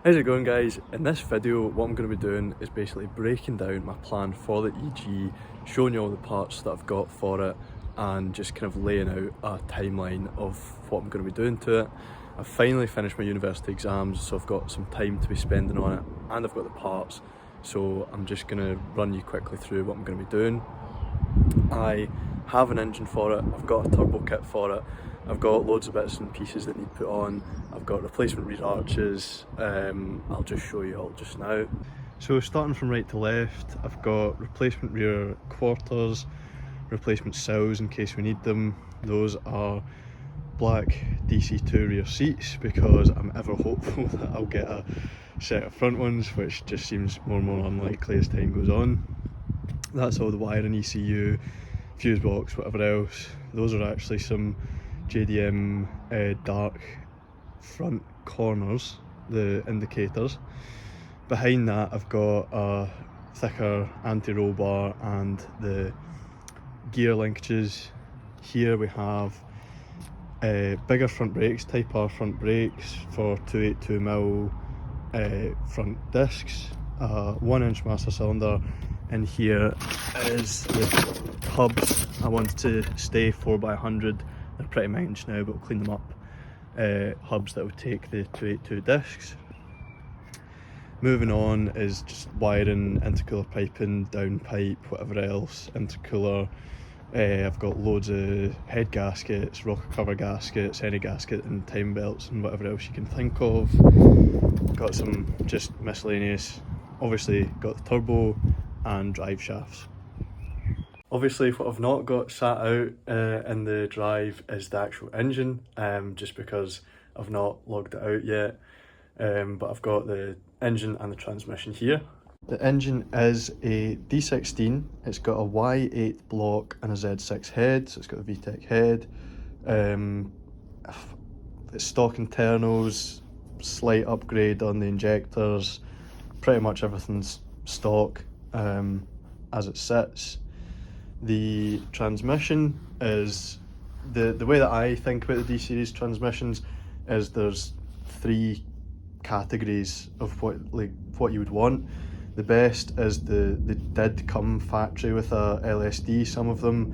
How's it going, guys? In this video what I'm going to be doing is basically breaking down my plan for the EG, showing you all the parts that I've got for it and just kind of laying out a timeline of what I'm going to be doing to it. I've finally finished my university exams, so I've got some time to be spending on it and I've got the parts, so I'm just going to run you quickly through what I'm going to be doing. I have an engine for it, I've got a turbo kit for it, I've got loads of bits and pieces that need put on, I've got replacement rear arches. I'll just show you all just now. So starting from right to left, I've got replacement rear quarters, replacement sills in case we need them. Those are black DC2 rear seats because I'm ever hopeful that I'll get a set of front ones, which just seems more and more unlikely as time goes on. That's all the wiring, ECU, fuse box, whatever else. Those are actually some JDM dark front corners, the indicators. Behind that I've got a thicker anti-roll bar and the gear linkages. Here we have bigger front brakes, Type R front brakes for 282mm front discs, 1-inch master cylinder, and here is the hubs. I wanted to stay 4x100, they're pretty managed now but we'll clean them up. Hubs that will take the 282 discs. Moving on is just wiring, intercooler piping, downpipe, whatever else, intercooler. I've got loads of head gaskets, rocker cover gaskets, any gasket and time belts and whatever else you can think of. Got some just miscellaneous, obviously got the turbo and drive shafts. Obviously what I've not got sat out in the drive is the actual engine, just because I've not logged it out yet, but I've got the engine and the transmission here. The engine is a D16, it's got a Y8 block and a Z6 head, so it's got a VTEC head. It's stock internals, slight upgrade on the injectors, pretty much everything's stock as it sits. The transmission is, the way that I think about the D-Series transmissions is there's three categories of what you would want. The best is they did come factory with a LSD, some of them.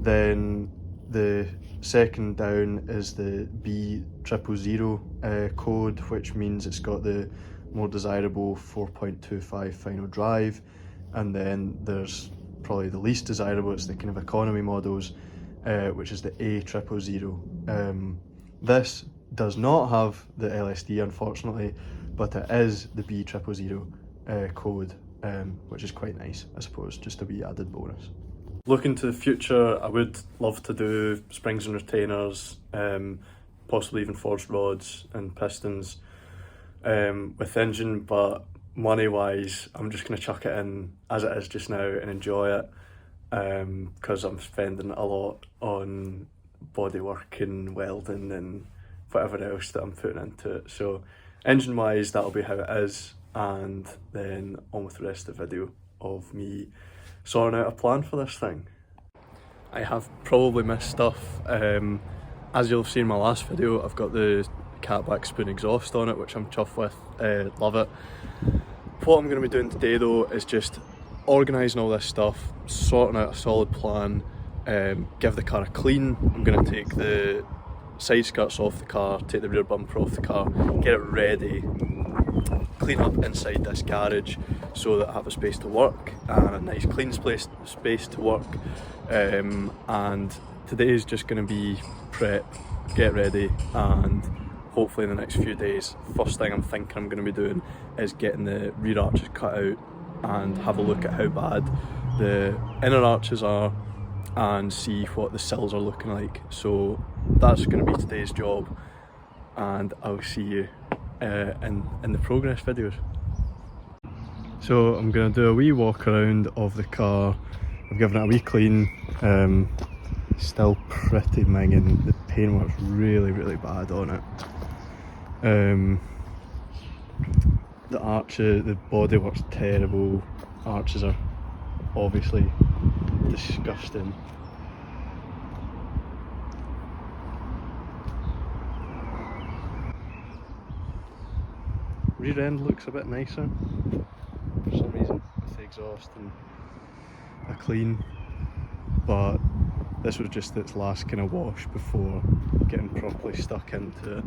Then the second down is the B000 code, which means it's got the more desirable 4.25 final drive. And then there's probably the least desirable, it's the kind of economy models, which is the A000. This does not have the LSD, unfortunately, but it is the B000 code, which is quite nice, I suppose, just a wee added bonus. Looking to the future, I would love to do springs and retainers, possibly even forged rods and pistons with the engine, but money wise I'm just going to chuck it in as it is just now and enjoy it, because I'm spending a lot on bodywork and welding and whatever else that I'm putting into it. So engine wise that'll be how it is, and then on with the rest of the video of me sorting out a plan for this thing. I have probably missed stuff. As you'll have seen in my last video, I've got the catback spoon exhaust on it, which I'm chuffed with, love it. What I'm going to be doing today though is just organising all this stuff, sorting out a solid plan, give the car a clean. I'm going to take the side skirts off the car, take the rear bumper off the car, get it ready, clean up inside this garage so that I have a space to work and a nice clean space to work. And today is just going to be prep, get ready, and hopefully in the next few days, first thing I'm thinking I'm going to be doing is getting the rear arches cut out and have a look at how bad the inner arches are and see what the sills are looking like. So that's going to be today's job, and I'll see you in the progress videos. So I'm going to do a wee walk around of the car. I've given it a wee clean, still pretty minging. The paintwork's really bad on it. The arches, the bodywork's terrible, arches are obviously disgusting. rear end looks a bit nicer for some reason with the exhaust and a clean, but this was just its last kind of wash before getting properly stuck into it.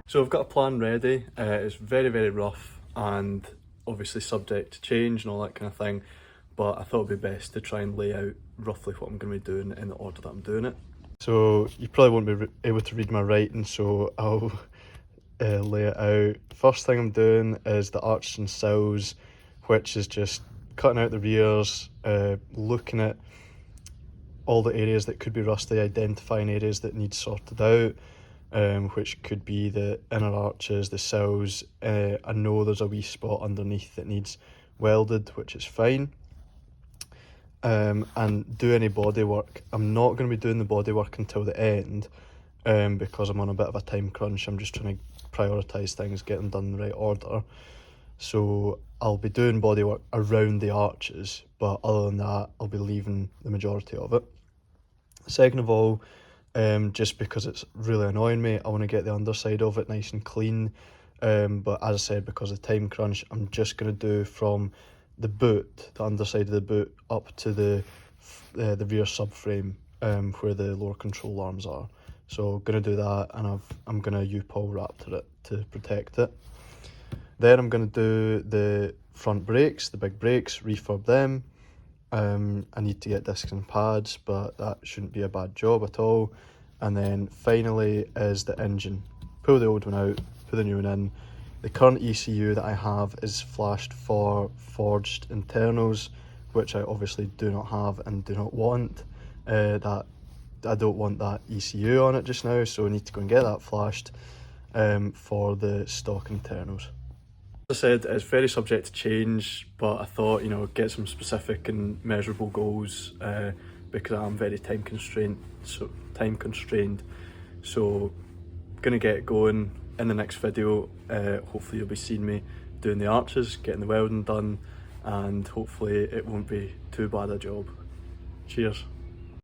So I've got a plan ready. It's very rough and obviously subject to change and all that kind of thing, but I thought it'd be best to try and lay out roughly what I'm going to be doing in the order that I'm doing it. So you probably won't be able to read my writing, so I'll lay it out. First thing I'm doing is the arches and sills, which is just cutting out the rears, looking at all the areas that could be rusty, identifying areas that need sorted out, which could be the inner arches, the sills. I know there's a wee spot underneath that needs welded, which is fine. And do any body work. I'm not going to be doing the body work until the end, because I'm on a bit of a time crunch. I'm just trying to prioritise things, get them done in the right order. So I'll be doing body work around the arches, but other than that, I'll be leaving the majority of it. Second of all, just because it's really annoying me, I want to get the underside of it nice and clean. But as I said, because of time crunch, I'm just going to do from the boot, the underside of the boot, up to the rear subframe, where the lower control arms are. So going to do that, and I'm going to U-Paul Raptor it to protect it. Then I'm going to do the front brakes, the big brakes, refurb them. I need to get discs and pads, but that shouldn't be a bad job at all. And then finally is the engine. Pull the old one out, put the new one in. The current ECU that I have is flashed for forged internals, which I obviously do not have and do not want. That I don't want that ECU on it just now, so I need to go and get that flashed for the stock internals. As I said, it's very subject to change, but I thought, get some specific and measurable goals, because I'm very time constrained. So gonna get going in the next video. Hopefully you'll be seeing me doing the arches, getting the welding done, and hopefully it won't be too bad a job. Cheers.